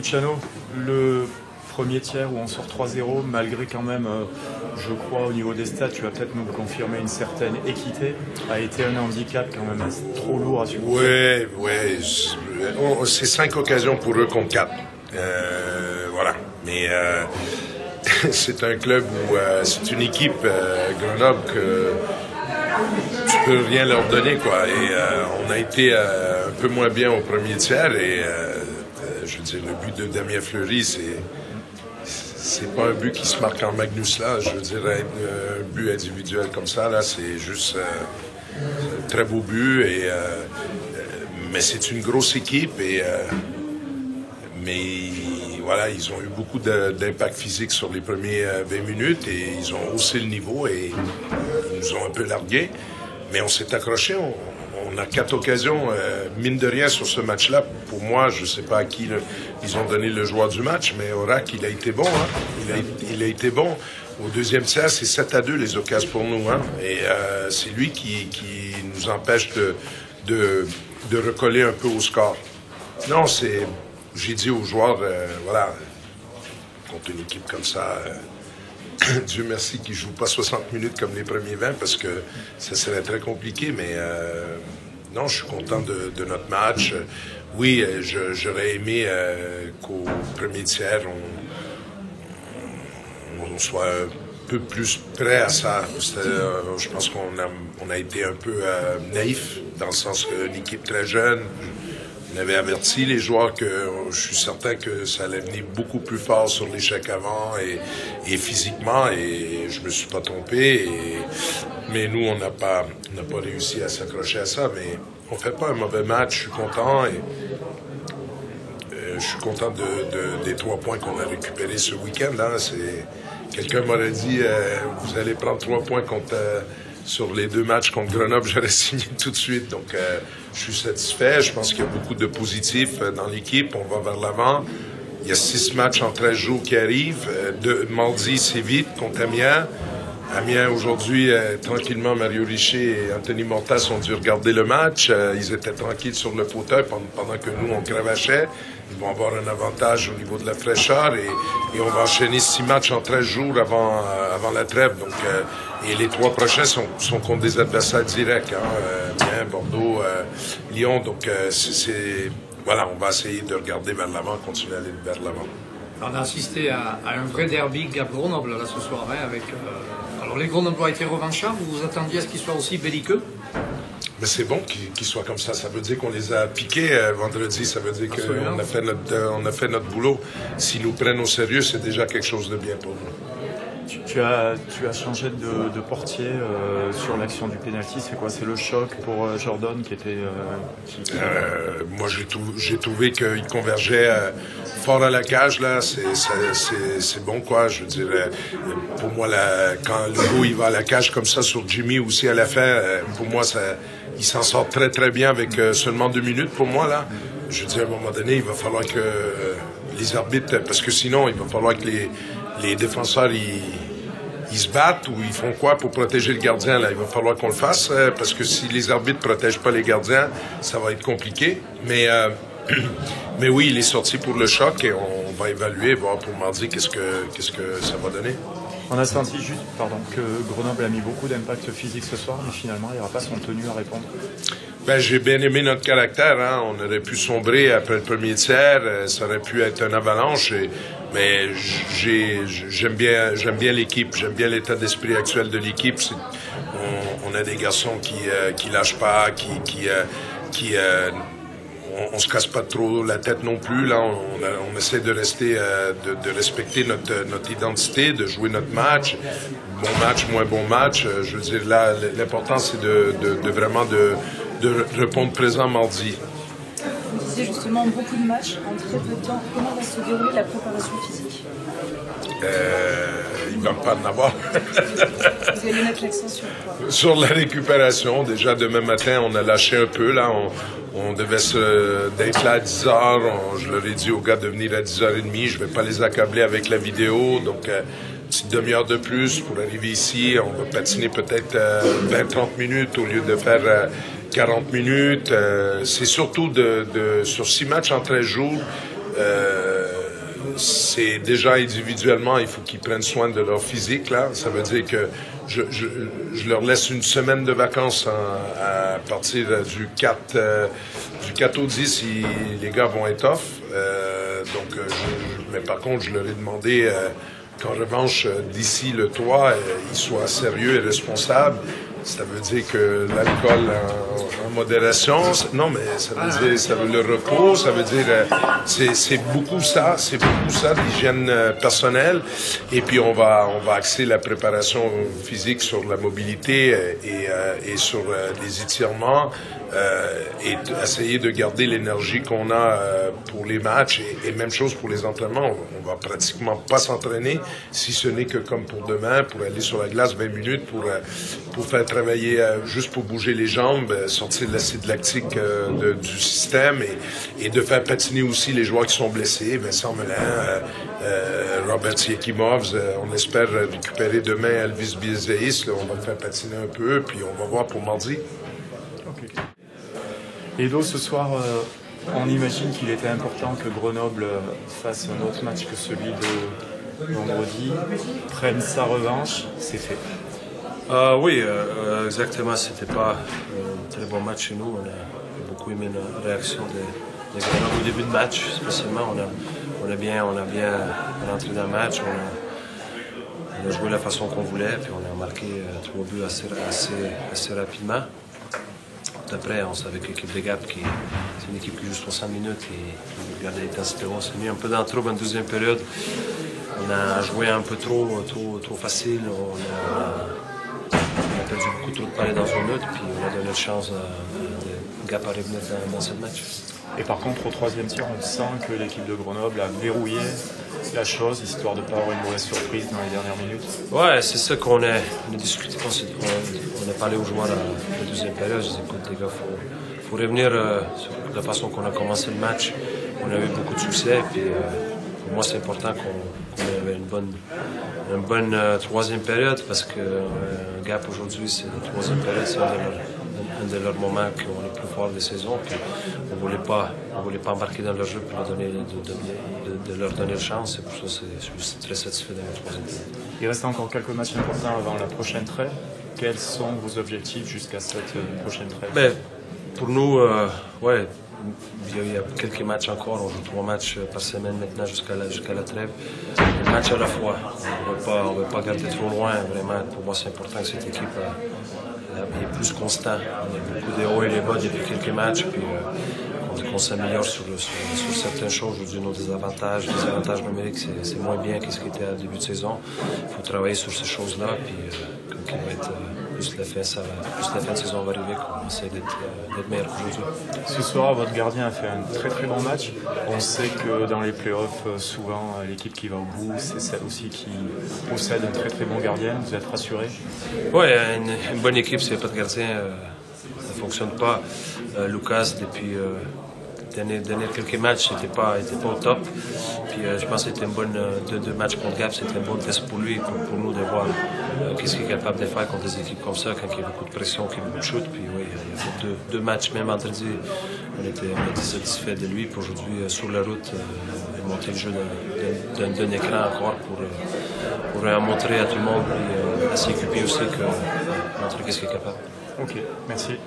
Luciano, le premier tiers où on sort 3-0, malgré quand même, je crois, au niveau des stats, tu vas peut-être nous confirmer une certaine équité, a été un handicap quand même trop lourd à supporter. Ouais, c'est 5 occasions pour eux contre 4. Voilà. Mais c'est un club où c'est une équipe, Grenoble, que tu peux rien leur donner, quoi. Et on a été un peu moins bien au premier tiers et je veux dire, le but de Damien Fleury, c'est pas un but qui se marque en Magnus là. Je veux dire, un but individuel comme ça, là, c'est juste un très beau but. Mais c'est une grosse équipe mais voilà, ils ont eu beaucoup d'impact physique sur les premiers 20 minutes et ils ont haussé le niveau et ils nous ont un peu largués. Mais on s'est accroché. On a 4 occasions, mine de rien, sur ce match-là. Pour moi, je ne sais pas à qui ils ont donné le joueur du match, mais Aubrac, il a été bon. Hein. Il a été bon. Au deuxième tiers, c'est 7-2 les occasions pour nous. Hein. Et c'est lui qui nous empêche de recoller un peu au score. Non, j'ai dit aux joueurs, voilà, contre une équipe comme ça... Dieu merci qu'ils ne jouent pas 60 minutes comme les premiers 20 parce que ça serait très compliqué, mais non, je suis content de notre match. Oui, j'aurais aimé qu'au premier tiers, on soit un peu plus prêt à ça. Je pense qu'on a été un peu naïf, dans le sens que l'équipe très jeune... On avait averti les joueurs que je suis certain que ça allait venir beaucoup plus fort sur l'échec avant et physiquement, et je me suis pas trompé. Mais nous, on n'a pas réussi à s'accrocher à ça, mais on fait pas un mauvais match. Je suis content et je suis content des 3 points qu'on a récupérés ce week-end. Hein. Quelqu'un m'aurait dit vous allez prendre 3 points sur les 2 matchs contre Grenoble, j'aurais signé tout de suite. Donc, je suis satisfait. Je pense qu'il y a beaucoup de positifs dans l'équipe. On va vers l'avant. Il y a 6 matchs en 13 jours qui arrivent. Mardi, c'est vite contre Amiens. Amiens, aujourd'hui, tranquillement, Mario Richer et Anthony Mortas ont dû regarder le match. Ils étaient tranquilles sur le fauteuil pendant que nous, on cravachait. Ils vont avoir un avantage au niveau de la fraîcheur et on va enchaîner 6 matchs en 13 jours avant la trêve. Donc, et les 3 prochains sont contre des adversaires directs, Amiens, Bordeaux, Lyon. Donc, voilà, on va essayer de regarder vers l'avant, continuer à aller vers l'avant. On a assisté à un vrai derby Gap-Grenoble là ce soir, avec... Alors les Grenoblois étaient revanchards, vous vous attendiez à ce qu'ils soient aussi belliqueux? Mais c'est bon qu'ils soient comme ça. Ça veut dire qu'on les a piqués vendredi. Ça veut dire qu'on a fait notre boulot. S'ils nous prennent au sérieux, c'est déjà quelque chose de bien pour nous. Tu as changé de portier sur l'action du pénalty. C'est quoi? C'est le choc pour Jordan qui était... Moi, j'ai trouvé qu'il convergeait fort à la cage. Là, c'est bon, quoi. Je veux dire, pour moi, quand Legault il va à la cage comme ça sur Jimmy aussi à la fin, pour moi, il s'en sort très, très bien avec seulement 2 minutes. Pour moi, là, je veux dire, à un moment donné, il va falloir que les arbitres... Parce que sinon, il va falloir que les défenseurs, ils se battent ou ils font quoi pour protéger le gardien, là? Il va falloir qu'on le fasse, parce que si les arbitres protègent pas les gardiens, ça va être compliqué. Mais oui, il est sorti pour le choc et on va évaluer, voir pour mardi qu'est-ce que ça va donner. On a senti juste, que Grenoble a mis beaucoup d'impact physique ce soir, mais finalement, il n'y aura pas son tenu à répondre. J'ai bien aimé notre caractère. Hein. On aurait pu sombrer après le premier tiers. Ça aurait pu être une avalanche. Mais j'aime bien l'équipe. J'aime bien l'état d'esprit actuel de l'équipe. On a des garçons qui lâchent pas, on se casse pas trop la tête non plus. Là, on essaie de rester, de respecter notre identité, de jouer notre match. Bon match, moins bon match. Je veux dire, là, l'important, c'est de vraiment de répondre présent mardi. Vous disiez justement beaucoup de matchs en très peu de temps. Comment va se dérouler la préparation physique? Il ne va pas en avoir. Vous allez mettre l'accent sur quoi? Sur la récupération. Déjà, demain matin, on a lâché un peu. Là, on devait d'être là à 10h. Je leur ai dit aux gars de venir à 10h30. Je ne vais pas les accabler avec la vidéo. Donc, une petite demi-heure de plus pour arriver ici. On va patiner peut-être 20-30 minutes au lieu de faire 40 minutes. C'est surtout sur 6 matchs en 13 jours. c'est déjà individuellement, il faut qu'ils prennent soin de leur physique, là. Ça veut dire que je leur laisse une semaine de vacances à partir du 4 au 10, les gars vont être off. Mais par contre, je leur ai demandé qu'en revanche, d'ici le 3, ils soient sérieux et responsables. Ça veut dire que l'alcool en modération, non, mais ça veut dire le repos, ça veut dire c'est beaucoup ça, l'hygiène personnelle. Et puis on va axer la préparation physique sur la mobilité et sur les étirements et essayer de garder l'énergie qu'on a pour les matchs et même chose pour les entraînements. On va pratiquement pas s'entraîner si ce n'est que comme pour demain, pour aller sur la glace 20 minutes pour faire travailler juste pour bouger les jambes, sortir de l'acide lactique du système et de faire patiner aussi les joueurs qui sont blessés. Vincent Melin, Robert Siekimov, on espère récupérer demain Elvis Biézéis, on va le faire patiner un peu, puis on va voir pour mardi. Okay. Edo, ce soir, on imagine qu'il était important que Grenoble fasse un autre match que celui de vendredi, prenne sa revanche, c'est fait. Oui, exactement. C'était pas un très bon match chez nous. On a beaucoup aimé la réaction de Grenoble au début de match, spécialement. On a bien rentré dans le match. On a joué de la façon qu'on voulait, puis on a marqué 3 buts assez rapidement. Après, on savait que l'équipe de Gap, c'est une équipe qui joue 60 minutes et regardez l'intensité. On s'est mis un peu dans le trouble en deuxième période. On a joué un peu trop facile. On a perdu beaucoup trop de balles dans une autre, puis on a donné une chance à Gap à revenir dans ce match. Et par contre, au troisième tiers, on sent que l'équipe de Grenoble a verrouillé la chose, histoire de ne pas avoir une mauvaise surprise dans les dernières minutes. Ouais, c'est ça qu'on a discuté. On a parlé aux joueurs à la deuxième période. Je dis, écoute, les gars, faut revenir sur la façon qu'on a commencé le match. On a eu beaucoup de succès. Puis, pour moi, c'est important qu'on ait une bonne troisième période parce que Gap aujourd'hui, c'est la troisième période, c'est un de leurs moments qui ont le plus fort de saison. Puis on ne voulait pas embarquer dans leur jeu pour de leur donner une chance. C'est pour ça que je suis très satisfait de la troisième période. Il reste encore quelques matchs importants avant la prochaine trêve. Quels sont vos objectifs jusqu'à cette prochaine trêve? Ben, pour nous, ouais, il y a quelques matchs encore. On joue 3 matchs par semaine maintenant jusqu'à la trêve. Un match à la fois. On ne veut pas garder trop loin. Vraiment, pour moi, c'est important que cette équipe est plus constant. On a beaucoup de hauts et les bas depuis quelques matchs. Puis, qu'on s'améliore sur certaines choses. Aujourd'hui, nos désavantages, les avantages numériques, c'est moins bien que ce qui était à début de saison. Il faut travailler sur ces choses-là. Puis, quand il va être plus la fin de saison va arriver, qu'on essaie d'être meilleur qu'aujourd'hui. Ce soir, votre gardien a fait un très très bon match. On sait que dans les playoffs, souvent, l'équipe qui va au bout, c'est celle aussi qui possède un très très bon gardien. Vous êtes rassuré? Oui, une bonne équipe, c'est pas de gardien. Ça ne fonctionne pas. Lucas, depuis derniers quelques matchs, n'était pas au top. Puis je pense que c'était une bonne deux matchs contre Gap, c'était un bon test pour lui, pour nous de voir qu'est-ce qu'il est capable de faire contre des équipes comme ça, quand il y a beaucoup de pression, qu'il y a beaucoup de shoot. Puis oui, il a fait deux matchs, même vendredi, on était satisfait de lui. Puis aujourd'hui, sur la route, il a monté le jeu d'un écran encore pour montrer à tout le monde, puis à s'occuper aussi, montrer qu'est-ce qu'il est capable. Ok, merci.